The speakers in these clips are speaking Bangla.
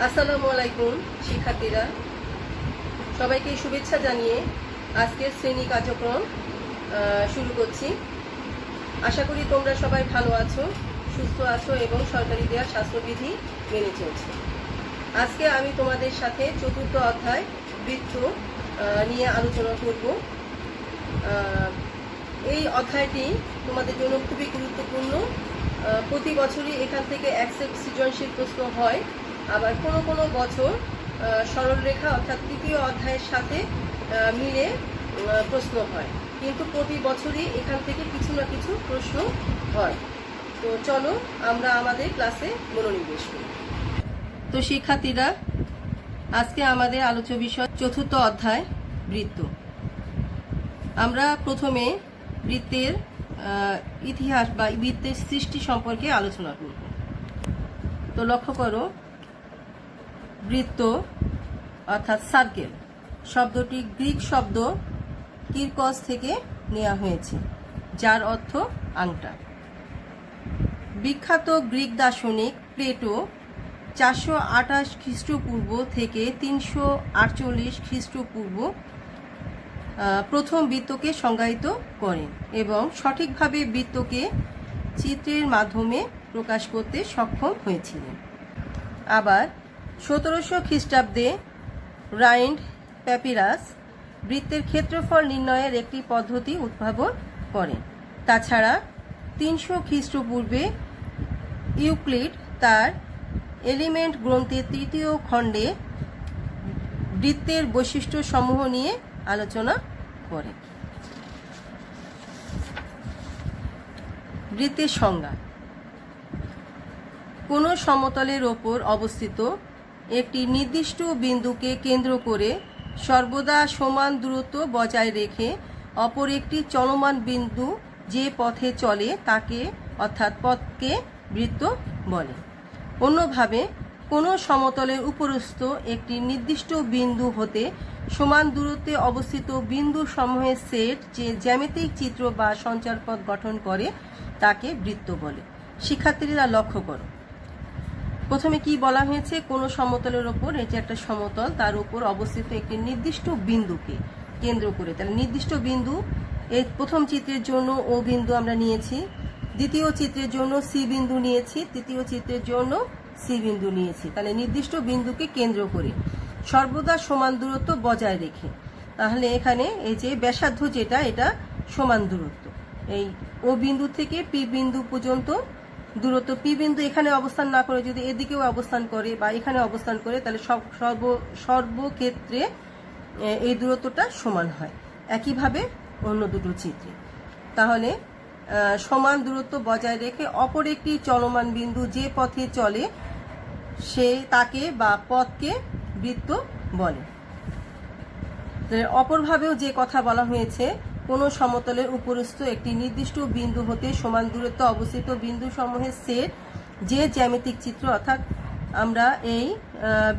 আসসালামু আলাইকুম শিক্ষার্থীরা, সবাইকে শুভেচ্ছা জানিয়ে আজকের শ্রেণী কার্যক্রম শুরু করছি। আশা করি তোমরা সবাই ভালো আছো, সুস্থ আছো এবং সরকারি দেওয়া স্বাস্থ্যবিধি মেনে চলছে। আজকে আমি তোমাদের সাথে চতুর্থ অধ্যায় বৃত্ত নিয়ে আলোচনা করব। এই অধ্যায়টি তোমাদের জন্য খুবই গুরুত্বপূর্ণ। প্রতি বছরই এখান থেকে একসেপ্ট সৃজনশীল প্রশ্ন হয়, আবার কোনো কোনো বছর সরলরেখা অর্থাৎ তৃতীয় অধ্যায়ের সাথে মিলে প্রশ্ন হয়, কিন্তু প্রতি বছরই এখান থেকে কিছু না কিছু প্রশ্ন হয়। তো চলো আমরা আমাদের ক্লাসে মনোনিবেশ করি। তো শিক্ষার্থীরা, আজকে আমাদের আলোচ্য বিষয় চতুর্থ অধ্যায় বৃত্ত। আমরা প্রথমে বৃত্তের ইতিহাস বা বৃত্তের সৃষ্টি সম্পর্কে আলোচনা করব। তো লক্ষ্য করো, বৃত্ত অর্থাৎ সার্কেল শব্দটি গ্রিক শব্দ কিরকস থেকে নেওয়া হয়েছে, যার অর্থ আংটা। বিখ্যাত গ্রিক দার্শনিক প্লেটো 428 খ্রিস্টপূর্ব থেকে 348 খ্রিস্টপূর্ব প্রথম বৃত্তকে সংজ্ঞায়িত করেন এবং সঠিকভাবে বৃত্তকে চিত্রের মাধ্যমে প্রকাশ করতে সক্ষম হয়েছিলেন। আবার 1700 খ্রিস্টাব্দে রাইন্ড প্যাপিরাস বৃত্তের ক্ষেত্রফল নির্ণয়ের একটি পদ্ধতি উদ্ভাবন করেন। তাছাড়া 300 খ্রিস্টপূর্বে ইউক্লিড তার এলিমেন্ট গ্রন্থের তৃতীয় খণ্ডে বৃত্তের বৈশিষ্ট্য সমূহ নিয়ে আলোচনা করেন। বৃত্তের সংজ্ঞা: কোনো সমতলের ওপর অবস্থিত একটি নির্দিষ্ট বিন্দুকে কেন্দ্র করে সর্বদা সমান দূরত্ব বজায় রেখে অপর একটি চলমান বিন্দু যে পথে চলে তাকে অর্থাৎ পথকে বৃত্ত বলে। অন্যভাবে, কোনো সমতলের উপরস্থ একটি নির্দিষ্ট বিন্দু হতে সমান দূরত্বে অবস্থিত বিন্দু সমূহের সেট যে জ্যামিতিক চিত্র বা সঞ্চারপথ গঠন করে তাকে বৃত্ত বলে। শিক্ষার্থীরা লক্ষ্য করো, প্রথমে কি বলা হয়েছে? কোনো সমতলের ওপর, এটি একটা সমতল, তার উপর অবস্থিত একটি নির্দিষ্ট বিন্দুকে কেন্দ্র করে, তাহলে নির্দিষ্ট বিন্দু, এই প্রথম চিত্রের জন্য ও বিন্দু আমরা নিয়েছি, দ্বিতীয় চিত্রের জন্য সি বিন্দু নিয়েছি, তৃতীয় চিত্রের জন্য সি বিন্দু নিয়েছি। তাহলে নির্দিষ্ট বিন্দুকে কেন্দ্র করে সর্বদা সমান দূরত্ব বজায় রেখে, তাহলে এখানে এই যে ব্যাসার্ধ যেটা, এটা সমান দূরত্ব। এই ও বিন্দু থেকে পি বিন্দু পর্যন্ত দূরত্ব, পি বিন্দু এখানে অবস্থান না করে যদি এদিকেও অবস্থান করে বা এখানে অবস্থান করে, তাহলে সর্বক্ষেত্রে এই দূরত্বটা সমান হয়। একইভাবে অন্য দুটো চিত্রে, তাহলে সমান দূরত্ব বজায় রেখে অপর একটি চলমান বিন্দু যে পথে চলে সে তাকে বা পথকে বৃত্ত বলে। অপরভাবেও যে কথা বলা হয়েছে, কোনো সমতলের উপরস্থ একটি নির্দিষ্ট বিন্দু হতে সমান দূরত্বে অবস্থিত বিন্দু সমূহের সেট যে জ্যামিতিক চিত্র, অর্থাৎ আমরা এই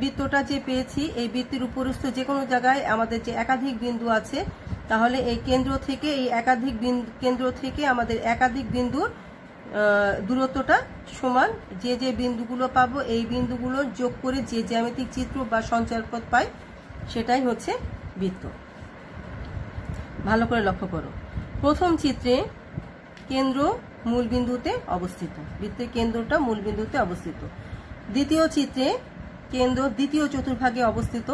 বৃত্তটা যে পেয়েছি, এই বৃত্তের উপরস্থ যে কোনো জায়গায় আমাদের যে একাধিক বিন্দু আছে, তাহলে এই কেন্দ্র থেকে আমাদের একাধিক বিন্দুর দূরত্বটা সমান। যে যে বিন্দুগুলো পাবো, এই বিন্দুগুলো যোগ করে যে জ্যামিতিক চিত্র বা সঞ্চারপথ পাই, সেটাই হচ্ছে বৃত্ত। ভালো করে লক্ষ্য করো, প্রথম চিত্রে কেন্দ্র মূলবিন্দুতে অবস্থিত, বৃত্তের কেন্দ্রটা মূলবিন্দুতে অবস্থিত। দ্বিতীয় চিত্রে কেন্দ্র দ্বিতীয় চতুর্ভাগে অবস্থিত,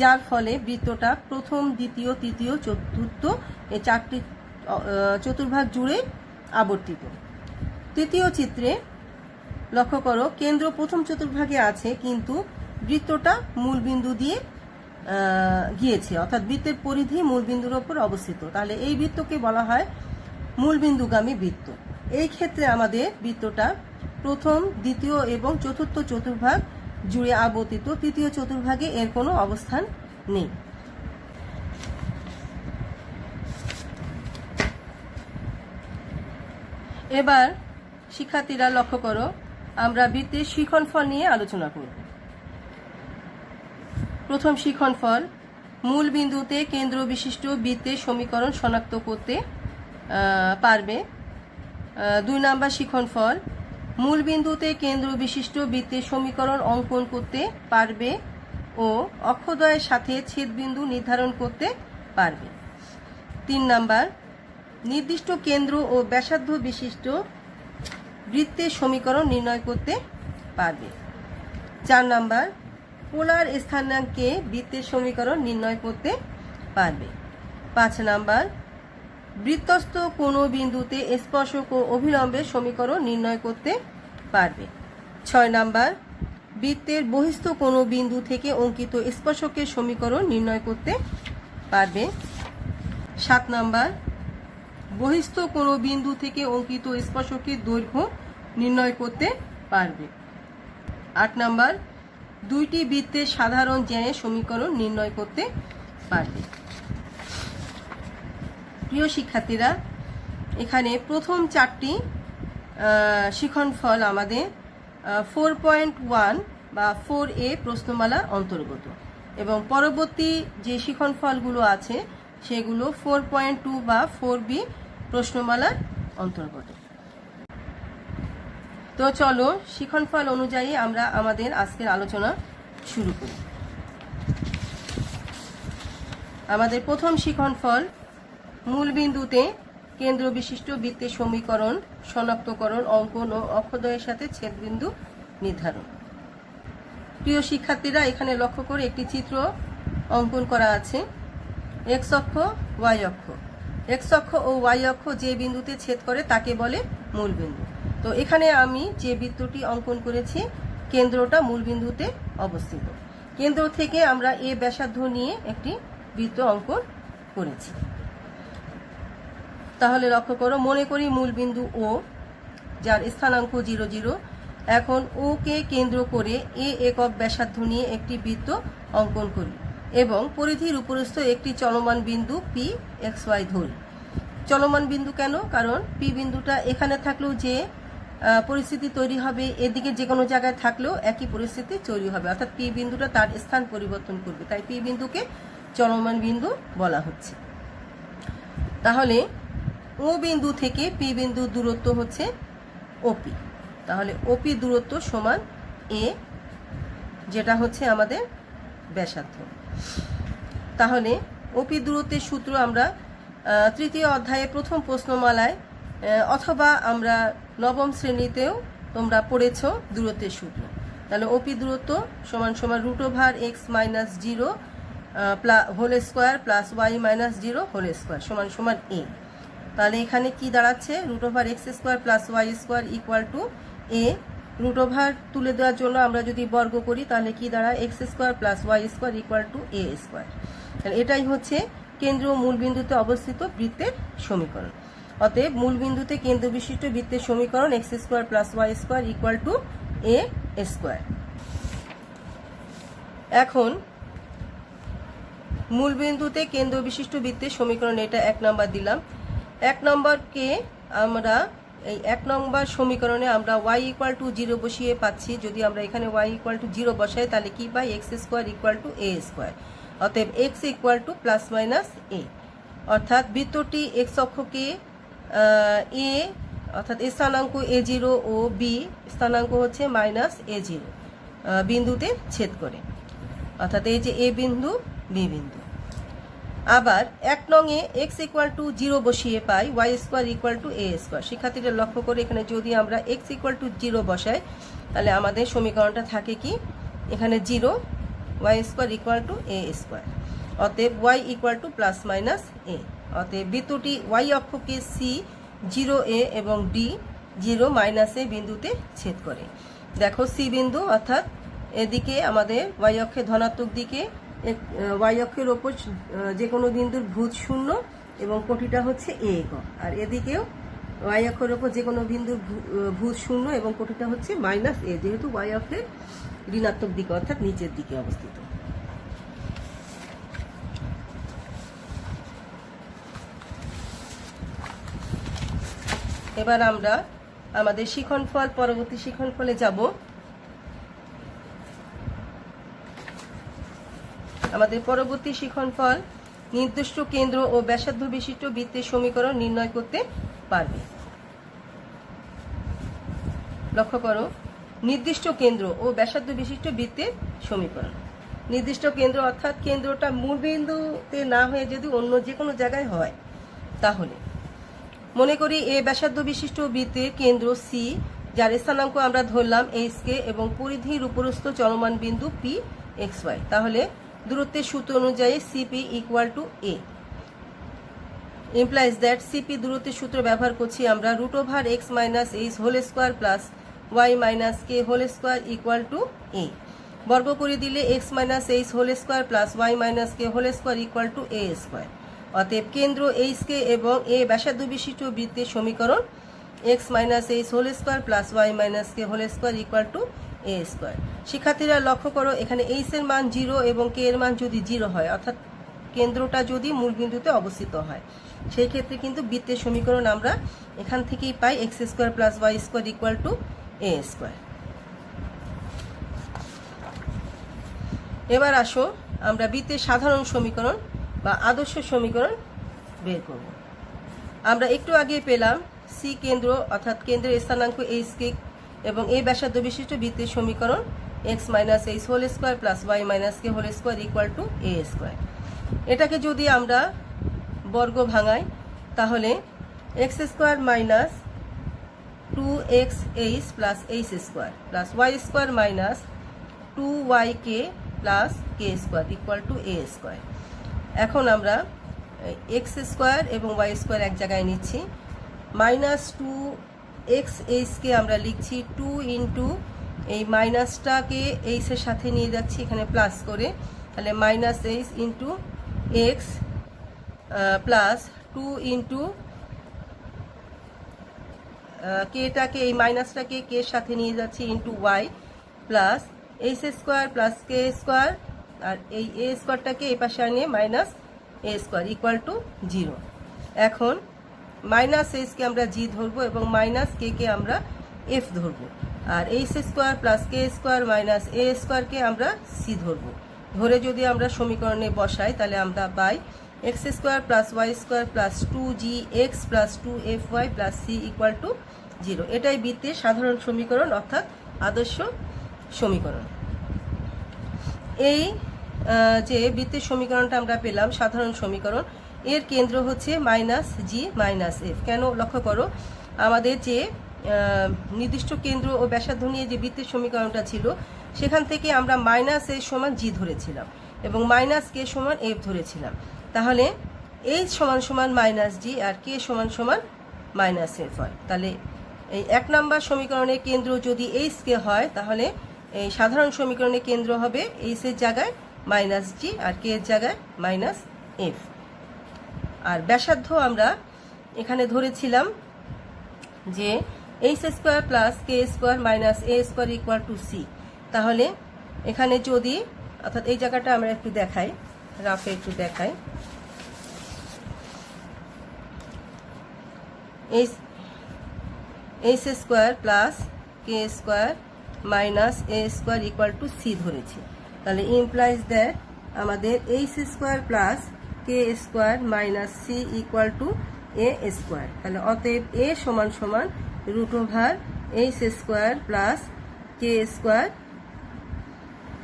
যার ফলে বৃত্তটা প্রথম, দ্বিতীয়, তৃতীয়, চতুর্থ এই চারটি চতুর্ভাগ জুড়ে আবর্তিত। তৃতীয় চিত্রে লক্ষ্য করো, কেন্দ্র প্রথম চতুর্ভাগে আছে কিন্তু বৃত্তটা মূলবিন্দু দিয়ে গিয়েছে, অর্থাৎ বৃত্তের পরিধি মূলবিন্দুর ওপর অবস্থিত। তাহলে এই বৃত্তকে বলা হয় মূলবিন্দুগামী বৃত্ত। এই ক্ষেত্রে আমাদের বৃত্তটা প্রথম, দ্বিতীয় এবং চতুর্থ চতুর্ভাগ জুড়ে আবর্তিত, তৃতীয় চতুর্ভাগে এর কোনো অবস্থান নেই। এবার শিক্ষার্থীরা লক্ষ্য করো, আমরা বৃত্তের শিখনফল নিয়ে আলোচনা করব। প্রথম শিখনফল: মূল বিন্দুতে কেন্দ্র বিশিষ্ট বৃত্তের সমীকরণ শনাক্ত করতে পারবে। 2 নাম্বার শিখনফল: মূল বিন্দুতে কেন্দ্র বিশিষ্ট বৃত্তের সমীকরণ অঙ্কন করতে পারবে ও অক্ষদ্বয়ের সাথে ছেদবিন্দু নির্ধারণ করতে পারবে। 3 নাম্বার, নির্দিষ্ট কেন্দ্র ও ব্যাসার্ধ বিশিষ্ট বৃত্তের সমীকরণ নির্ণয় করতে পারবে। 4 নাম্বার, পোলার স্থানাঙ্কে বৃত্তের সমীকরণ নির্ণয় করতে পারবে। 5 নাম্বার, বৃত্তস্থ কোনো বিন্দুতে স্পর্শক ও অভিলম্বের সমীকরণ নির্ণয় করতে পারবে। 6 নাম্বার, বৃত্তের বহিস্থ কোনো বিন্দু থেকে অঙ্কিত স্পর্শকের সমীকরণ নির্ণয় করতে পারবে। 7 নাম্বার, বহিস্থ কোনো বিন্দু থেকে অঙ্কিত স্পর্শকের দৈর্ঘ্য নির্ণয় করতে পারবে। 8 নাম্বার, দুইটি বৃত্তের সাধারণ জ্যায়ের সমীকরণ নির্ণয় করতে পারবে। প্রিয় শিক্ষার্থীরা, এখানে প্রথম 4টি শিক্ষণফল আমাদের 4.1 বা 4A প্রশ্নমালা অন্তর্গত এবং পরবর্তী যে শিক্ষণফলগুলো আছে সেগুলো 4.2 বা 4B প্রশ্নমালার অন্তর্গত। তো চলো শিক্ষণফল অনুযায়ী আমরা আমাদের আজকের আলোচনা শুরু করি। আমাদের প্রথম শিক্ষণফল, মূল বিন্দুতে কেন্দ্র বিশিষ্ট বৃত্তের সমীকরণ শনাক্তকরণ, অঙ্কন ও অক্ষদ্বয়ের সাথে ছেদবিন্দু নির্ধারণ। প্রিয় শিক্ষার্থীরা, এখানে লক্ষ্য করে একটি চিত্র অঙ্কন করা আছে। এক্স অক্ষ, ওয়াই অক্ষ। এক্স অক্ষ ও ওয়াই অক্ষ যে বিন্দুতে ছেদ করে তাকে বলে মূল বিন্দু। তো এখানে আমি যে বৃত্তটি অঙ্কন করেছি কেন্দ্রটা মূল বিন্দুতে অবস্থিত। কেন্দ্র থেকে আমরা এ ব্যাসার্ধ নিয়ে একটি বৃত্ত অঙ্কন করেছি। তাহলে লক্ষ্য করো, মনে করি মূল বিন্দু ও, যার স্থানাঙ্ক 0, 0। এখন ও কে কেন্দ্র করে এ একক ব্যাসার্ধ নিয়ে একটি বৃত্ত অঙ্কন করি এবং পরিধির উপরস্থ একটি চলমান বিন্দু পি এক্স ওয়াই ধরি। চলমান বিন্দু কেন? কারণ পি বিন্দুটা এখানে থাকলেও যে পরিস্থিতি তৈরি হবে, এদিকে যে কোনো জায়গায় থাকলেও একই পরিস্থিতি তৈরি হবে, অর্থাৎ পি বিন্দুটা তার স্থান পরিবর্তন করবে, তাই পি বিন্দুকে চলমান বিন্দু বলা হচ্ছে। তাহলে ও বিন্দু থেকে পি বিন্দুর দূরত্ব হচ্ছে ওপি। তাহলে ওপি দূরত্ব সমান এ, যেটা হচ্ছে আমাদের ব্যাসার্ধ। তাহলে ওপি দূরত্বের সূত্র আমরা তৃতীয় অধ্যায়ে প্রথম প্রশ্নমালায় অথবা আমরা নবম শ্রেণীতেও তোমরা পড়েছ দূরত্বের সূত্র। তাহলে ওপি দূরত্ব সমান সমান √(x - 0) whole square plus y - 0 whole square সমান সমান a। তাহলে এখানে কি দাঁড়াচ্ছে? √(x² + y² = a। √ তুলে দেওয়ার জন্য আমরা যদি বর্গ করি তাহলে কি দাঁড়ায়? x² + y² = a²। তাহলে এটাই হচ্ছে কেন্দ্র মূল বিন্দুতে অবস্থিত বৃত্তের সমীকরণ। অতএব মূল বিন্দুতে কেন্দ্র বিশিষ্ট বৃত্তের সমীকরণ x² + y² = a²। এখন মূল বিন্দুতে কেন্দ্র বিশিষ্ট বৃত্তের সমীকরণ, এটা 1 নম্বর দিলাম। 1 নম্বরকে আমরা এই 1 নম্বর সমীকরণে আমরা y = 0 বসিয়ে পাচ্ছি। যদি আমরা এখানে y = 0 বসাই তাহলে কি পাই? x² = a²। অতএব x = ± a। অর্থাৎ বৃত্তটি x অক্ষকে a অর্থাৎ স্থানাঙ্ক a0 ও b স্থানাঙ্ক হচ্ছে -a0 বিন্দুতে ছেদ করে, অর্থাৎ এই যে a বিন্দু, b বিন্দু। আবার 1 নংয়ে x = 0 বসিয়ে পাই y² = a²। শিক্ষার্থীদের লক্ষ্য করে এখানে যদি আমরা x = 0 বসাই তাহলে আমাদের সমীকরণটা থাকে কি? এখানে 0, y² = a²। অতএব y = ± a। অতএব বৃত্তটি y অক্ষকে c 0a এবং d 0 - a বিন্দুতে ছেদ করে। দেখো c বিন্দু, অর্থাৎ এদিকে আমাদের y অক্ষের ধনাত্মক দিকে y অক্ষের ওপর যে কোনো বিন্দুর ভুজ 0 এবং কোটিটা হচ্ছে a একক, আর এদিকেও y অক্ষের ওপর যে কোনো বিন্দুর ভুজ 0 এবং কোটিটা হচ্ছে -a, যেহেতু y অক্ষের ঋণাত্মক দিকে অর্থাৎ নিচের দিকে অবস্থিত। এবার আমরা আমাদের শিক্ষণফল, পরবর্তী শিক্ষণফলে যাব। আমাদের পরবর্তী শিক্ষণফল, নির্দিষ্ট কেন্দ্র ও ব্যাসার্ধ বিশিষ্ট বৃত্তের সমীকরণ নির্ণয় করতে পারবে। লক্ষ্য করো, নির্দিষ্ট কেন্দ্র ও ব্যাসার্ধ বিশিষ্ট বৃত্তের সমীকরণ। নির্দিষ্ট কেন্দ্র অর্থাৎ কেন্দ্রটা মূলবিন্দুতে না হয়ে যদি অন্য যে কোনো জায়গায় হয়, তাহলে মনে করি এ ব্যাসার্ধ বিশিষ্ট বৃত্তের কেন্দ্র সি, যার স্থানাঙ্ক আমরা ধরলাম এইচকে এবং পরিধির উপরস্থ চলমান বিন্দু পি এক্স ওয়াই। তাহলে দূরত্বের সূত্র অনুযায়ী CP equal to A implies that CP দূরত্বের সূত্র ব্যবহার করছি আমরা √x minus H whole square plus Y minus K whole square equal to A. বর্গ করে দিলে x minus H whole square plus Y minus K whole square equal to A square. অতএব কেন্দ্র এইচকে এবং এ ব্যাসার্ধ বিশিষ্ট বৃত্তের সমীকরণ x minus H whole square plus Y minus K whole square equal to A square. শিক্ষার্থীরা লক্ষ্য করো, এখানে এইচ এর মান 0 এবং কে এর মান যদি 0 হয়, অর্থাৎ কেন্দ্রটা যদি মূলবিন্দুতে অবস্থিত হয়, সেই ক্ষেত্রে কিন্তু বৃত্তের সমীকরণ আমরা এখান থেকেই পাই x square plus Y square equal to A square. এবার আসো আমরা বৃত্তের সাধারণ সমীকরণ বা আদর্শ সমীকরণ বের করব। আমরা একটু আগে পেলাম সি কেন্দ্র অর্থাৎ কেন্দ্রের স্থানাঙ্ক এইচকে এবং এই ব্যাসার্ধ বিশিষ্ট বৃত্তের সমীকরণ x minus H whole square plus Y minus K whole square equal to A square. এটাকে যদি আমরা বর্গ ভাঙাই, তাহলে x square minus 2xh plus H square plus Y square minus 2yk plus K square equal to A square. এখন আমরা এক্স স্কোয়ার এবং ওয়াই স্কোয়ার এক জায়গায় নিচ্ছি। মাইনাস 2xh-কে আমরা লিখছি 2 ইন্টু এই মাইনাসটাকে এইচের সাথে নিয়ে যাচ্ছি এখানে প্লাস করে, তাহলে minus H into X plus 2 into কেটাকে এই মাইনাসটাকে কে এর সাথে নিয়ে যাচ্ছি into Y plus H square plus কে স্কোয়ার, আর এই এ স্কোয়ারটাকে এই পাশে আনিয়ে minus A square equal to 0। এখন মাইনাস এইচকে আমরা জি ধরবো এবং মাইনাস কে আমরা এফ ধরবো, আর এইচ স্কোয়ার প্লাস কে স্কোয়ার মাইনাস এ স্কোয়ারকে আমরা সি ধরবো। ধরে যদি আমরা সমীকরণে বসাই, তাহলে আমরা পাই X square plus Y square plus 2gx plus 2fy plus C equal to 0। এটাই বৃত্তের সাধারণ সমীকরণ অর্থাৎ আদর্শ সমীকরণ। এই যে বৃত্তের সমীকরণটা আমরা পেলাম সাধারণ সমীকরণ, এর কেন্দ্র হচ্ছে মাইনাস জি মাইনাস এফ। কেন? লক্ষ্য করো, আমাদের যে নির্দিষ্ট কেন্দ্র ও ব্যাসার্ধ নিয়ে যে বৃত্তের সমীকরণটা ছিল, সেখান থেকে আমরা মাইনাস এ সমান জি ধরেছিলাম এবং মাইনাস কে সমান এফ ধরেছিলাম। তাহলে এইচ সমান সমান মাইনাস জি আর কে সমান সমান মাইনাস এফ হয়। তাহলে এই 1 নম্বর সমীকরণের কেন্দ্র যদি এইচ কে হয়, তাহলে এই সাধারণ সমীকরণের কেন্দ্র হবে এইচ এর জায়গায় মাইনাস জি আর কে এর জায়গায় মাইনাস এফ। আর ব্যাসার্ধ আমরা এখানে ধরেছিলাম যে h square plus K square minus A square equal to c. তাহলে এখানে যদি, অর্থাৎ এই জায়গাটা আমরা একটু দেখাই, রাফে একটু দেখাই, h square plus K square minus A square equal to c ধরেছি। তাহলে ইমপ্লাইজ দ্যাট আমাদের h square plus K square minus C equal to A square. তাহলে অতএব এ সমান সমান √ওভার এইচ স্কোয়ার প্লাস কে স্কোয়ার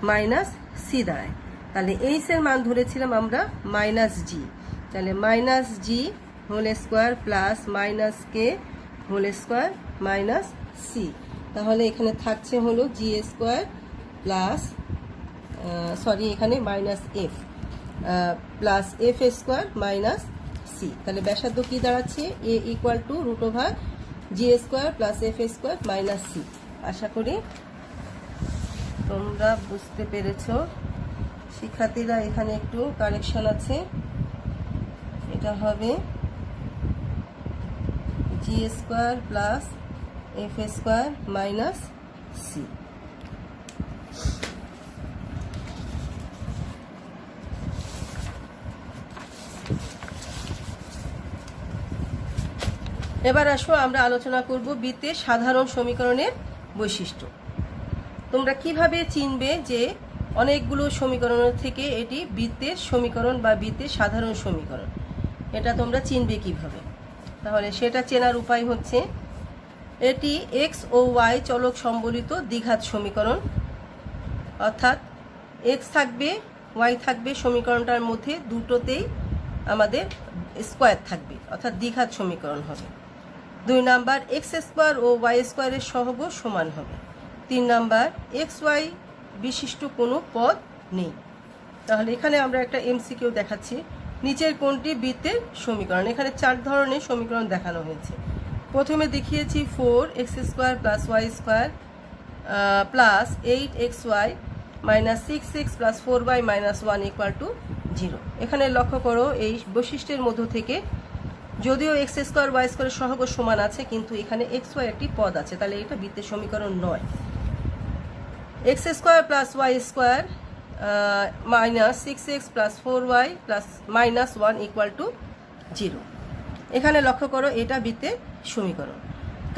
মাইনাস সি দাঁড়ায়। তাহলে এইচ এর মান ধরেছিলাম আমরা মাইনাস জি, তাহলে minus G whole square plus minus কে হোল স্কোয়ার মাইনাস সি। তাহলে এখানে থাকছে হলো জি স্কোয়ার প্লাস এখানে minus F plus F square minus C. তাহলে ব্যাসার্ধ কি দাঁড়াচ্ছে? এ ইকুয়াল টু √ওভার G square plus F square minus C. আশা করি তোমরা বুঝতে পেরেছ। শিক্ষার্থীরা এখানে একটু কারেকশন আছে, এটা হবে G square plus F square minus C. এবার আসো আমরা আলোচনা করব বৃত্তের সাধারণ সমীকরণের বৈশিষ্ট্য। তোমরা কিভাবে চিনবে যে অনেকগুলো সমীকরণের থেকে এটি বৃত্তের সমীকরণ বা বৃত্তের সাধারণ সমীকরণ, এটা তোমরা চিনবে কিভাবে? তাহলে সেটা চেনার উপায় হচ্ছে এটি এক্স ও ওয়াই চলক সম্বলিত দ্বিঘাত সমীকরণ, অর্থাৎ এক্স থাকবে ওয়াই থাকবে, সমীকরণটার মধ্যে দুটোতেই আমাদের স্কোয়ার থাকবে, অর্থাৎ দ্বিঘাত সমীকরণ হবে। 2 নাম্বার এক্স স্কোয়ার ও ওয়াই স্কোয়ারের সহগ সমান হবে। 3 নাম্বার এক্স ওয়াই বিশিষ্ট কোনো পদ নেই। তাহলে এখানে আমরা একটা এমসিকিউ দেখাচ্ছি। নিচের কোনটি বৃত্তের সমীকরণ? এখানে 4 ধরনের সমীকরণ দেখানো হয়েছে। প্রথমে দেখিয়েছি 4x square plus Y square plus 8xy minus 6x plus 4y minus 1 equal to 0। এখানে লক্ষ্য করো এই বৈশিষ্ট্যের মধ্য থেকে যদিও এক্স স্কোয়ার ওয়াই স্কোয়ারের সহগ সমান আছে, কিন্তু এখানে এক্স ওয়াই একটি পদ আছে, তাহলে এটা বৃত্তের সমীকরণ নয়। X square plus Y square minus 6x plus 4y plus minus 1 equal to 0। এখানে লক্ষ্য করো এটা বৃত্তের সমীকরণ,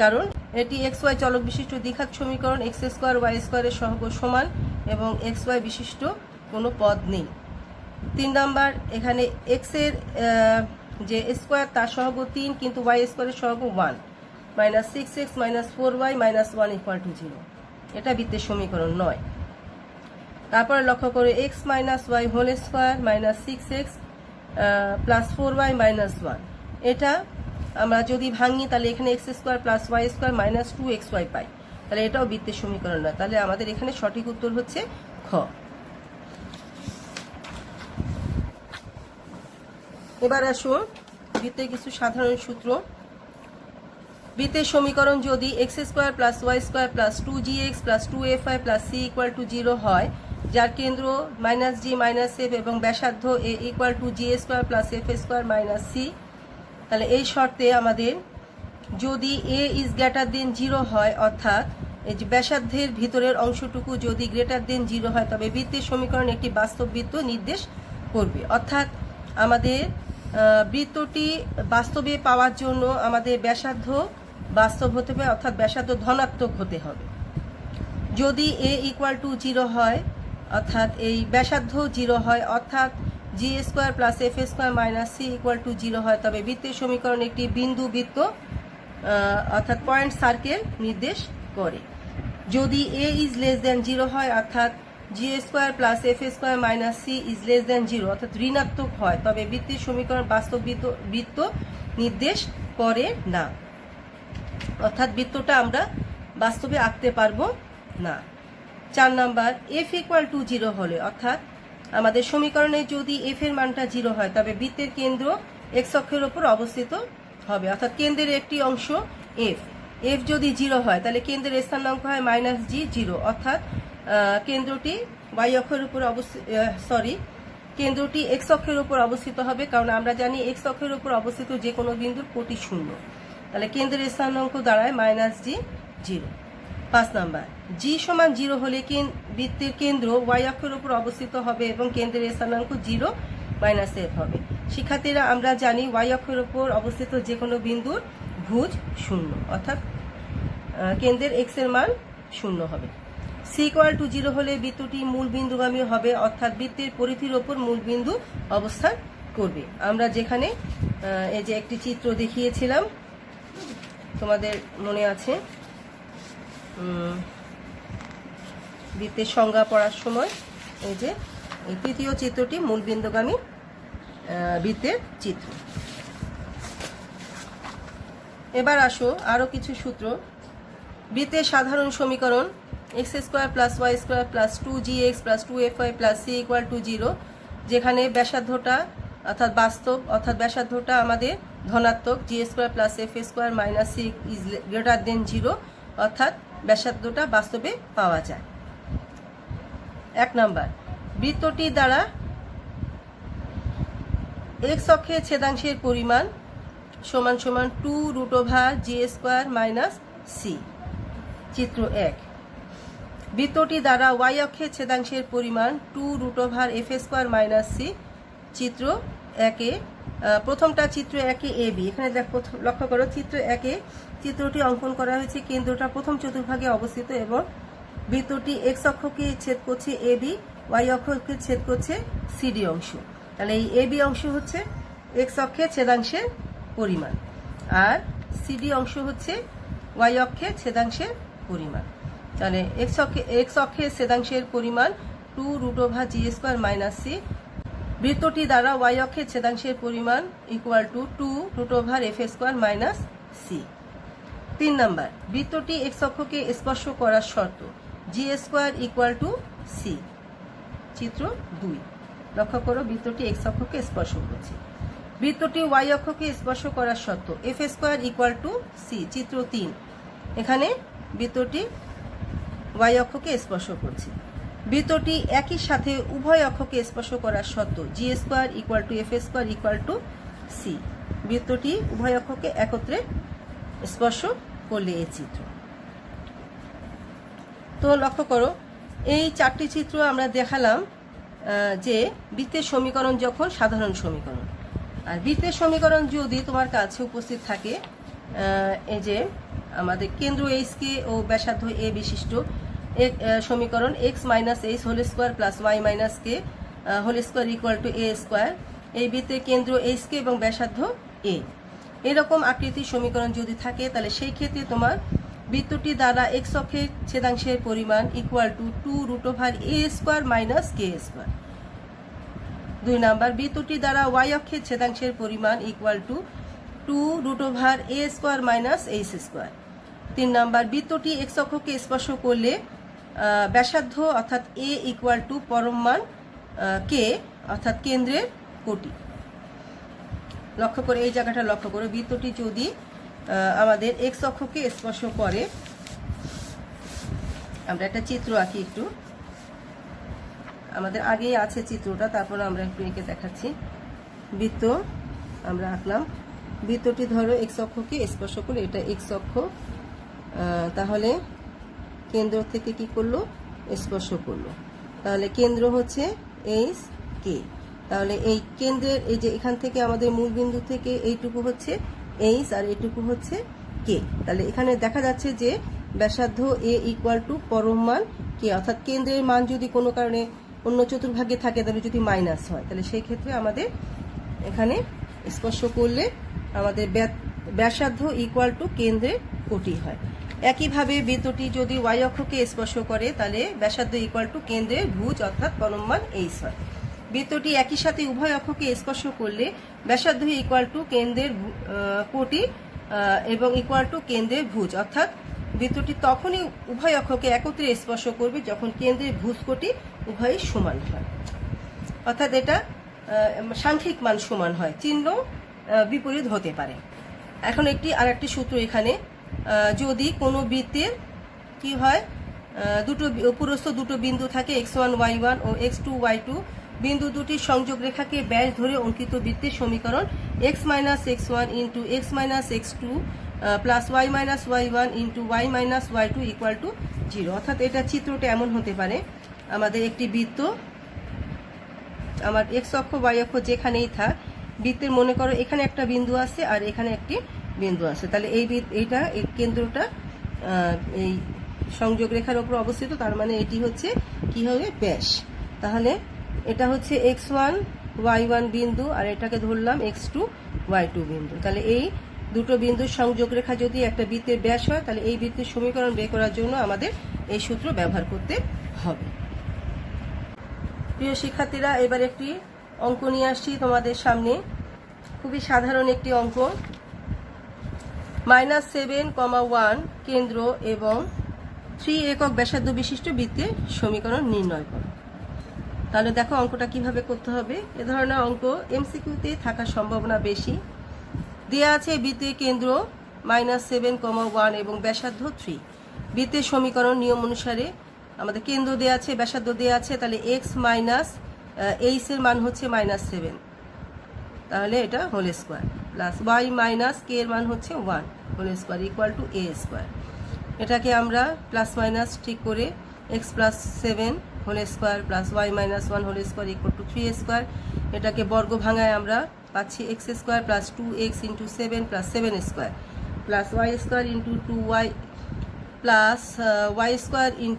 কারণ এটি এক্স ওয়াই চলক বিশিষ্ট দ্বিঘাত সমীকরণ। এক্স স্কোয়ার ওয়াই স্কোয়ারের সহগ সমান এবং এক্স ওয়াই বিশিষ্ট কোনো পদ নেই। 3 নাম্বার এখানে এক্স এর যে স্কোয়ার তার সহগ 3, কিন্তু ওয়াই স্কোয়ারের সহগ 1 minus 6x minus 4y minus 1 equal to 0। এটা বৃত্তের সমীকরণ নয়। তারপরে লক্ষ্য করে x minus y whole square minus 6x plus 4y minus 1, এটা আমরা যদি ভাঙি তাহলে এখানে x square plus Y square minus 2xy পাই, তাহলে এটাও বৃত্তের সমীকরণ নয়। তাহলে আমাদের এখানে সঠিক উত্তর হচ্ছে খ। এবার আসুন বৃত্তের কিছু সাধারণ সূত্র। বৃত্তের সমীকরণ যদি x square plus Y square plus 2gx plus 2fy plus c equal to 0 হয়, যার কেন্দ্র মাইনাস জি মাইনাস এফ এবং ব্যাসার্ধ A equal to G square plus F square minus C, তাহলে এই শর্তে আমাদের যদি এ ইজ গ্রেটার দেন 0 হয়, অর্থাৎ এই যে ব্যাসার্ধের ভিতরের অংশটুকু যদি গ্রেটার দেন 0 হয়, তবে বৃত্তের সমীকরণ একটি বাস্তব বৃত্ত নির্দেশ করবে। অর্থাৎ আমাদের বৃত্তটি বাস্তবে পাওয়ার জন্য আমাদের ব্যাসার্ধ বাস্তব হতে হবে, অর্থাৎ ব্যাসার্ধ ধনাত্মক হতে হবে। যদি এ ইকুয়াল টু 0 হয়, অর্থাৎ এই ব্যাসার্ধ 0 হয়, অর্থাৎ G square plus F square minus C equal to 0 হয়, তবে বৃত্তের সমীকরণ একটি বিন্দু বৃত্ত অর্থাৎ পয়েন্ট সার্কেল নির্দেশ করে। যদি এ ইজ লেস দেন 0 হয়, অর্থাৎ G square plus F square minus C is less than 0, অর্থাৎ ঋণাত্মক হয়, তবে বৃত্তের সমীকরণ বাস্তব বৃত্ত নির্দেশ করে না, অর্থাৎ বৃত্তটা আমরা বাস্তবে আঁকতে পারবো না। 4 নাম্বার এফ ইকুয়াল টু 0 হলে, অর্থাৎ আমাদের সমীকরণে যদি এফ এর মানটা 0 হয়, তবে বৃত্তের কেন্দ্র এক্স অক্ষের উপর অবস্থিত হবে, অর্থাৎ কেন্দ্রের একটি অংশ এফ যদি 0 হয়, তাহলে কেন্দ্রের স্থানাঙ্ক হয় মাইনাস জি 0, অর্থাৎ কেন্দ্রটি ওয়াই অক্ষের উপর কেন্দ্রটি এক্স অক্ষের উপর অবস্থিত হবে, কারণ আমরা জানি এক্স অক্ষের উপর অবস্থিত যে কোনো বিন্দুর কোটি 0, তাহলে কেন্দ্রের স্থানাঙ্ক দাঁড়ায় মাইনাস জি 0। 5 নাম্বার জি সমান 0 হলে বৃত্তের কেন্দ্র ওয়াই অক্ষের উপর অবস্থিত হবে এবং কেন্দ্রের স্থানাঙ্ক 0 মাইনাস এফ হবে। শিক্ষার্থীরা, আমরা জানি ওয়াই অক্ষের উপর অবস্থিত যে কোনো বিন্দুর ভুজ 0, অর্থাৎ কেন্দ্রের এক্স এর মান 0 হবে। সি ইকুয়াল টু 0 হলে বৃত্তটি মূল বিন্দুগামী হবে, অর্থাৎ বৃত্তের পরিধির ওপর মূল বিন্দু অবস্থান করবে। আমরা যেখানে এই যে একটি চিত্র দেখিয়েছিলাম, তোমাদের মনে আছে, বৃত্তের সংজ্ঞা পড়ার সময়, এই যে এই তৃতীয় চিত্রটি মূল বিন্দুগামী বৃত্তের চিত্র। এবার আসো আরো কিছু সূত্র। বৃত্তের সাধারণ সমীকরণ X square plus Y square plus 2gx plus 2fy plus C equal to 0, যেখানে ব্যাসার্ধটা অর্থাৎ বাস্তব, অর্থাৎ ব্যাসার্ধটা আমাদের ধনাত্মক, G square plus F square minus C is greater than 0, অর্থাৎ ব্যাসার্ধটা বাস্তবে পাওয়া যায়। 1 নাম্বার বৃত্তটি দ্বারা এক্স অক্ষে ছেদাংশের পরিমাণ সমান সমান 2√জি স্কোয়ার মাইনাস সি। চিত্র 1 বৃত্তটি দ্বারা ওয়াই অক্ষে ছেদাংশের পরিমাণ 2√এফ স্কোয়ার মাইনাস সি। চিত্র 1-এ প্রথমটা চিত্র 1-এ এ বি। এখানে লক্ষ্য করো চিত্র 1-এ চিত্রটি অঙ্কন করা হয়েছে, কেন্দ্রটা প্রথম চতুর্ভাগে অবস্থিত এবং বৃত্তটি এক্স অক্ষকে ছেদ করছে এ বি, ওয়াই অক্ষকে ছেদ করছে সিডি অংশ। তাহলে এই এ বি অংশ হচ্ছে এক্স অক্ষে ছেদাংশের পরিমাণ, আর সিডি অংশ হচ্ছে ওয়াই অক্ষে ছেদাংশের পরিমাণ। তাহলে এক্স অক্ষে ছেদাংশের পরিমাণ 2√g² - c। বৃত্তটি দ্বারা ওয়াই অক্ষে ছেদাংশের পরিমাণ = 2√f² - c। 3 নাম্বার, বৃত্তটি এক্স অক্ষকে স্পর্শ করার শর্ত g² = c। চিত্র 2। লক্ষ্য করো, বৃত্তটি এক্স অক্ষকে স্পর্শ করছে। বৃত্তটি ওয়াই অক্ষকে স্পর্শ করার শর্ত f² = c। চিত্র 3। এখানে বৃত্তটি ওয়াই অক্ষকে স্পর্শ করছে। বৃত্তটি একই সাথে উভয় অক্ষকে স্পর্শ করার শর্ত g² = f² = c। বৃত্তটি উভয় অক্ষকে একত্রে স্পর্শ করলে এই চিত্র। তো লক্ষ্য করো, এই 4টি চিত্র আমরা দেখালাম যে বৃত্তের সমীকরণ যখন সাধারণ সমীকরণ, আর বৃত্তের সমীকরণ যদি তোমার কাছে উপস্থিত থাকে এই যে আমাদের কেন্দ্র এইচ কে ও ব্যাসার্ধ এ বিশিষ্ট সমীকরণ x - h² + y - k² = a², এই বৃত্তের কেন্দ্র এইচ কে এবং ব্যাসার্ধ এ, এরকম আকৃতির সমীকরণ যদি থাকে তাহলে সেই ক্ষেত্রে তোমার বৃত্তটি দ্বারা এক্স অক্ষের ছেদাংশের পরিমাণ = 2√a² - k²। 2 নাম্বার, বৃত্তটি দ্বারা ওয়াই অক্ষের ছেদাংশের পরিমাণ = 2√a² - h²। 3 নাম্বার, বৃত্তটি এক্স অক্ষকে স্পর্শ করলে ব্যাসার্ধ অর্থাৎ a = পরম মান k অর্থাৎ কেন্দ্রের কোটি। লক্ষ্য করে, এই জায়গাটা লক্ষ্য করো, বৃত্তটি যদি আমাদের এক্স অক্ষকে স্পর্শ করে, আমরা একটা চিত্র আঁকি একটু, আমাদের আগেই আছে চিত্রটা, তারপর আমরা একটু এঁকে দেখাচ্ছি। বৃত্ত আমরা আঁকলাম, বৃত্তটি ধরো এক্স অক্ষকে স্পর্শ করলো, এটা এক্স অক্ষ, তাহলে কেন্দ্র থেকে কি করলো, স্পর্শ করলো, তাহলে কেন্দ্র হচ্ছে এইচ কে। তাহলে এই কেন্দ্রের এই যে এখান থেকে আমাদের মূল বিন্দু থেকে এইটুকু হচ্ছে এইচ আর এইটুকু হচ্ছে কে। তাহলে এখানে দেখা যাচ্ছে যে ব্যাসার্ধ a = পরম মান কে, অর্থাৎ কেন্দ্রের মান যদি কোনো কারণে অন্য চতুর্ভাগে থাকে তাহলে যদি মাইনাস হয়, তাহলে সেই ক্ষেত্রে আমাদের এখানে স্পর্শ করলে আমাদের ব্যাসার্ধ = কেন্দ্রের কোটি হয়। একইভাবে বৃত্তটি যদি ওয়াই অক্ষকে স্পর্শ করে তাহলে ব্যাসার্ধ = কেন্দ্রের ভুজ অর্থাৎ পরম মান এইচ হয়। বৃত্তটি একই সাথে উভয় অক্ষকে স্পর্শ করলে ব্যাসার্ধ = কেন্দ্রের কোটি এবং = কেন্দ্রের ভুজ, অর্থাৎ বৃত্তটি তখনই উভয় অক্ষকে একত্রে স্পর্শ করবে যখন কেন্দ্রের ভুজ কোটি উভয়ই সমান হয়, অর্থাৎ এটা সাংখ্যিক মান সমান হয়, চিহ্ন বিপরীত হতে পারে। এখন আরেকটি সূত্র এখানে, যদি কোনো বৃত্তের কি হয়, উপরস্থ দুটো বিন্দু থাকে x1 y1 ও x2 y2, বিন্দু দুটির সংযোগ রেখাকে ব্যাস ধরে অঙ্কিত বৃত্তের সমীকরণ x - x1 × x - x2 + y - y1 × y - y2 = 0। অর্থাৎ এটা চিত্রটা এমন হতে পারে, আমাদের একটি বৃত্ত, আমার এক্স অক্ষ ওয়াই অক্ষ যেখানেই থাক, বৃত্তের মনে করো এখানে একটা বিন্দু আছে আর এখানে একটি বিন্দু আছে, তাহলে এই কেন্দ্রটা এই সংযোগ রেখার উপর অবস্থিত, তার মানে এটি হচ্ছে কি হবে, ব্যাস। তাহলে এটা হচ্ছে x1 y1 বিন্দু আর এটাকে ধরলাম x2 y2 বিন্দু। তাহলে এই দুটো বিন্দুর সংযোগ রেখা যদি একটা বৃত্তের ব্যাস হয় তাহলে এই বৃত্তের সমীকরণ বের করার জন্য আমাদের এই সূত্র ব্যবহার করতে হবে। প্রিয় শিক্ষার্থীরা, এবার একটি অঙ্ক নিয়ে আসছি তোমাদের সামনে, খুবই সাধারণ একটি অঙ্ক। -7,1 কেন্দ্র এবং 3 একক ব্যাসার্ধ বিশিষ্ট বৃত্তের সমীকরণ নির্ণয় করো। তাহলে দেখো অঙ্কটা কিভাবে করতে হবে। এ ধরনের অঙ্ক এমসিকিউতে থাকার সম্ভাবনা বেশি। দেয়া আছে বৃত্তের কেন্দ্র -7,1 এবং ব্যাসার্ধ 3। বৃত্তের সমীকরণ নিয়ম অনুসারে আমাদের কেন্দ্র দেয়া আছে, ব্যাসার্ধ দেয়া আছে, তাহলে x - h এর মান হচ্ছে -7, তাহলে এটা whole square, plus y - k এর মান হচ্ছে 1 হোল স্কোয়ার = a²। এটাকে আমরা প্লাস মাইনাস ঠিক করে x + 7 whole square plus y - 1 whole square = 3² এটাকে বর্গ ভাঙায় আমরা পাচ্ছি x² plus 2x × 7 plus 7² plus y² × 2y plus y² ×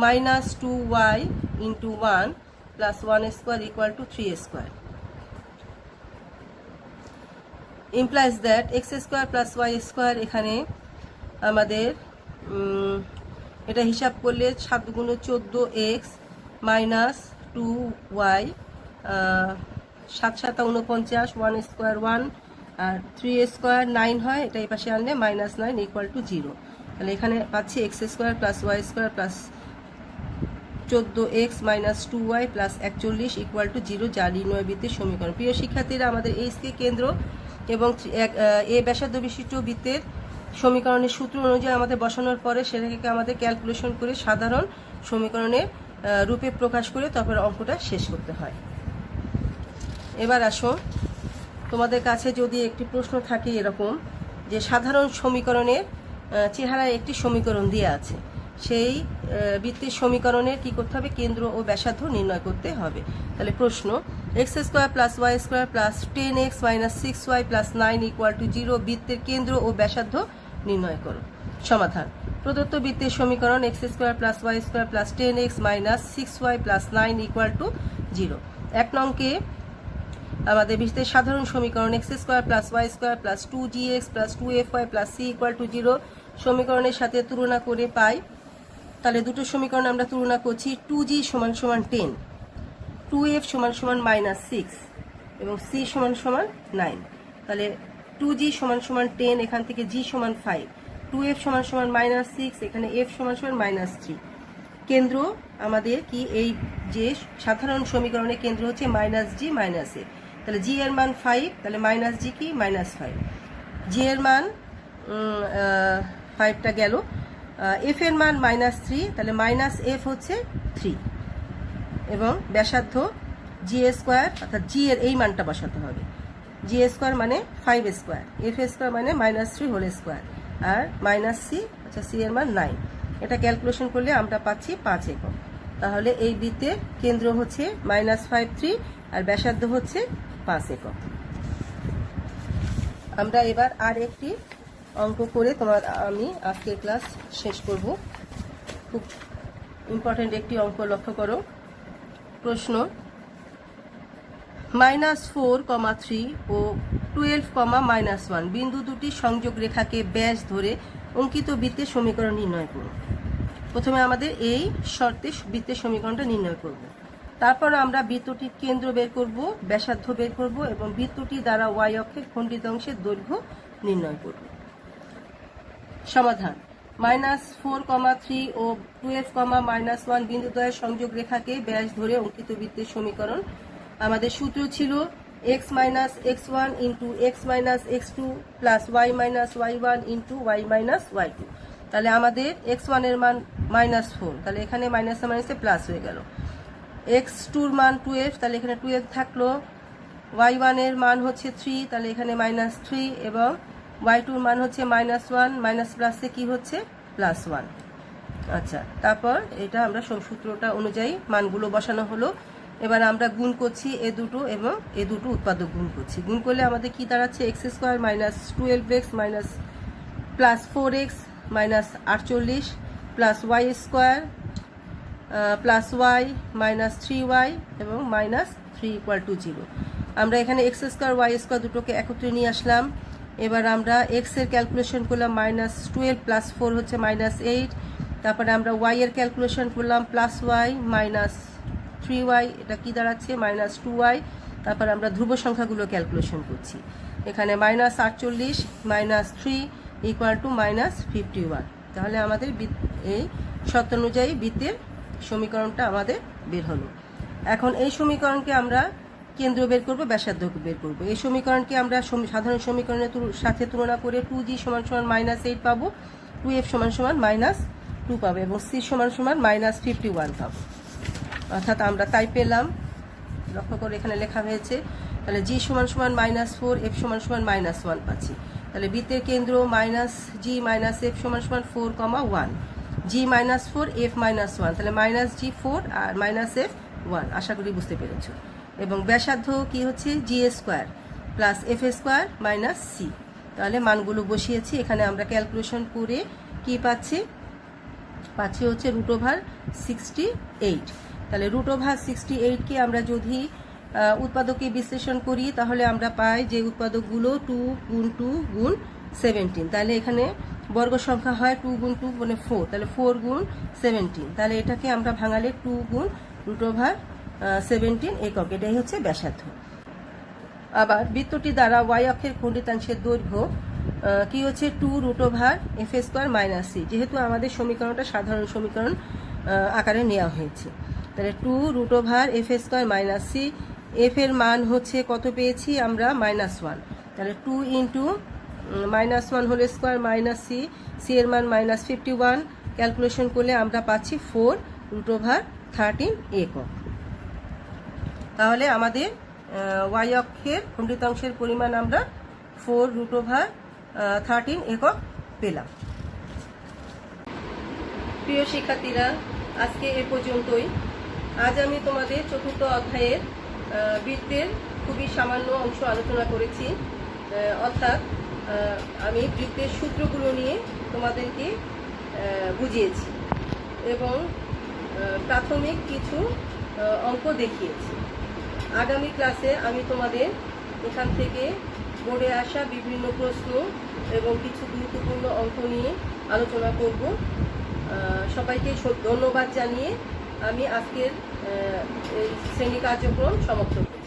-2y × 1 plus 1² = 3² implies that x² plus y² এখানে আমাদের এটা হিসাব করলে 7 × 14x মাইনাস 2y, 7 × 7 = 49, 1 স্কোয়ার 1 আর 3 স্কোয়ার 9 হয়, এটা এই পাশে আনলে -9 = 0। তাহলে এখানে পাচ্ছি x square plus y square plus 14x minus 2y plus 41 = 0, যা নির্ণয় বৃত্তের সমীকরণ। প্রিয় শিক্ষার্থীরা, আমাদের এইচকে কেন্দ্র এবং এ ব্যাসার্ধ বিশিষ্ট বৃত্তের সমীকরণের সূত্র অনুযায়ী আমাদের বসানোর পরে সেটাকে আমাদের ক্যালকুলেশন করে সাধারণ সমীকরণের রূপে প্রকাশ করে তারপর অঙ্কটা শেষ করতে হয়। এবার আসো, তোমাদের কাছে যদি একটি প্রশ্ন থাকে এরকম যে সাধারণ সমীকরণের চেহারায় একটি সমীকরণ দেওয়া আছে, সেই বৃত্তের সমীকরণের কি করতে হবে? কেন্দ্র ও ব্যাসার্ধ নির্ণয় করতে হবে। তাহলে প্রশ্ন, x² + y² + 10x - 6y + 9 = 0, বৃত্তের কেন্দ্র ও ব্যাসার্ধ নির্ণয় করো। সমাধান: প্রদত্ত বৃত্তের সমীকরণ x² + y² + 10x - 6y + 9 = 0। 1 নংকে আমাদের বৃত্তের সাধারণ সমীকরণ x² + y² + 2gx + 2fy + c = 0 সমীকরণের সাথে তুলনা করে পাই। তাহলে দুটো সমীকরণ আমরা তুলনা করছি। 2g = 10, 2f = -6 এবং c = 9। তাহলে 2g = 10, এখান থেকে g = 5, 2f = -6, এখানে f = -3। কেন্দ্র আমাদের কি? এই যে সাধারণ সমীকরণের কেন্দ্র হচ্ছে -g - a। তাহলে g এর মান 5, তাহলে -g কি? -5। g এর মান 5টা গেল। f এর মান -3, তাহলে -f হচ্ছে 3 এবং ব্যাসার্ধ g² অর্থাৎ g এর এই মানটা বসাতে হবে। g² মানে 5² f² মানে -3 হোল স্কোয়ার আর -c, আচ্ছা c এর মান 9। এটা ক্যালকুলেশন করলে আমরা পাচ্ছি 5 একক। তাহলে এই বৃত্তের কেন্দ্র হচ্ছে -5, 3 আর ব্যাসার্ধ হচ্ছে 5 একক। আমরা এবার আর একটি অঙ্ক করে আমি আজকের ক্লাস শেষ করব। খুব ইম্পর্টেন্ট একটি অঙ্ক, লক্ষ্য করো। প্রশ্ন, -4, 3 ও 12, -1 বিন্দু দুটি সংযোগ রেখাকে ব্যাস ধরে অঙ্কিত বৃত্তের সমীকরণ নির্ণয় করুন। প্রথমে আমাদের এই শর্তে বৃত্তের সমীকরণটা নির্ণয় করব। তারপর আমরা বৃত্তটির কেন্দ্র বের করব, ব্যাসার্ধ বের করব এবং বৃত্তটি দ্বারা y অক্ষের খণ্ডিত অংশের দৈর্ঘ্য নির্ণয় করব। সমাধান: -4, 3 ও 12, -1 বিন্দুদ্বয়ের সংযোগ রেখাকে ব্যাস ধরে অঙ্কিত বৃত্তের সমীকরণ। আমাদের সূত্র ছিল x - x1 × x - x2 + y - y1 × y - y2। তাহলে আমাদের x1 এর মান -4, তাহলে এখানে মাইনাসে মাইনাসে প্লাস হয়ে গেল। x2 এর মান 12, তাহলে এখানে 12 থাকলো। y1 এর মান হচ্ছে 3, তাহলে এখানে -3 এবং y2 এর মান হচ্ছে -1, মাইনাস প্লাসে কি হচ্ছে? +1। আচ্ছা, তারপর এটা আমরা সূত্রটা অনুযায়ী মানগুলো বসানো হলো। এবার আমরা গুণ করছি এ দুটো এবং এ দুটো উৎপাদক গুণ করছি। গুণ করলে আমাদের কি দাঁড়াচ্ছে? x² - 12x + 4x - 48 + y² + y - 3y এবং -3 = 0। আমরা এখানে x² y² দুটোকে একত্রে নিয়ে আসলাম। এবার আমরা x এর ক্যালকুলেশন করলাম, -12 + 4 হচ্ছে -8। তারপরে আমরা y এর ক্যালকুলেশন করলাম, +y - 3y, এটা কি দাঁড়াচ্ছে? -2y। তারপর আমরা ধ্রুব সংখ্যাগুলো ক্যালকুলেশন করছি। এখানে -48 - 3 = -51। তাহলে আমাদের এই শর্ত অনুযায়ী বৃত্তের সমীকরণটা আমাদের বের হলো। এখন এই সমীকরণকে আমরা কেন্দ্র বের করব, ব্যাসার্ধ বের করব। এই সমীকরণকে আমরা সাধারণ সমীকরণের সাথে তুলনা করে 2g = -8 পাবো, 2f = -2 পাবো এবং c = -51 পাবো। অর্থাৎ আমরা তাই পেলাম। লক্ষ্য করে এখানে লেখা হয়েছে। তাহলে g = -4, f = -1 পাচ্ছি। তাহলে বৃত্তের কেন্দ্র -g - f = 4, 1, g - 4 f - 1, তাহলে -g4 আর -f 1। আশা করি বুঝতে পেরেছো। এবং ব্যাসার্ধ কি হচ্ছে? g² + f² - c। তাহলে মানগুলো বসিয়েছি এখানে। আমরা ক্যালকুলেশন করে কি পাচ্ছি? হচ্ছে √68। তাহলে √68কে আমরা যদি উৎপাদকে বিশ্লেষণ করি তাহলে আমরা পাই যে উৎপাদকগুলো 2 × 2 × 17। তাহলে এখানে বর্গ সংখ্যা হয় 2 গুণ 2 মানে 4, তাহলে 4 গুণ 17, তাহলে এটাকে আমরা ভাঙালে 2 গুণ √17 একক, এটাই হচ্ছে ব্যাসার্ধ। আবার বৃত্তটি দ্বারা y অক্ষের খণ্ডিতাংশের দৈর্ঘ্য কি হচ্ছে 2√f² - c, যেহেতু আমাদের সমীকরণটা সাধারণ সমীকরণ আকারে নেওয়া হয়েছে, তাহলে 2√f² - c, f এর মান হচ্ছে কত পেয়েছি আমরা -1, তাহলে 2 into -1 whole square - c, c এর মান -51, ক্যালকুলেশন করলে আমরা পাচ্ছি 4√13 একক। তাহলে আমাদের y অক্ষের খণ্ডিতাংশের পরিমাণ আমরা 4√13 একক পেলাম। প্রিয় শিক্ষার্থীরা, আজকে এ পর্যন্তই। আজ আমি তোমাদের চতুর্থ অধ্যায়ের বৃত্তের খুবই সামান্য অংশ আলোচনা করেছি, অর্থাৎ আমি বৃত্তের সূত্রগুলো নিয়ে তোমাদেরকে বুঝিয়েছি এবং প্রাথমিক কিছু অঙ্ক দেখিয়েছি। আগামী ক্লাসে আমি তোমাদের এখান থেকে বোর্ডে আসা বিভিন্ন প্রশ্ন এবং কিছু গুরুত্বপূর্ণ অঙ্ক নিয়ে আলোচনা করব। সবাইকে ধন্যবাদ জানিয়ে আমি আজকের এই শ্রেণী কার্যক্রম সমাপ্ত করি।